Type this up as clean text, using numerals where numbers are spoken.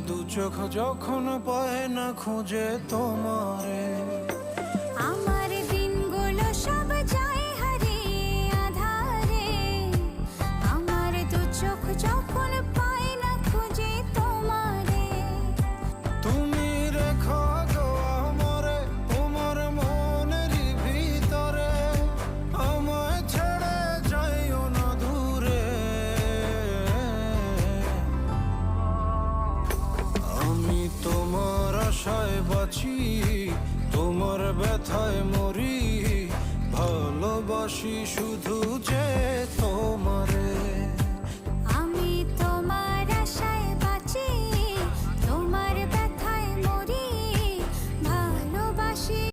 দু চোখ যখন পায় না খুঁজে তোমারে, আমার দিনগুলো সব যায় হারিয়ে আধারে, আমার দু চোখ যখন পায় না খুঁজে তোমারে। তুমি রেখো গো আমারে তোমার মনেরই ভিতরে, আমায় ছেড়ে যাইও না দূরে। আমি তোমার আশায় বাঁচি, তোমার ব্যথায় মরি, ভালোবাসি শুধু যে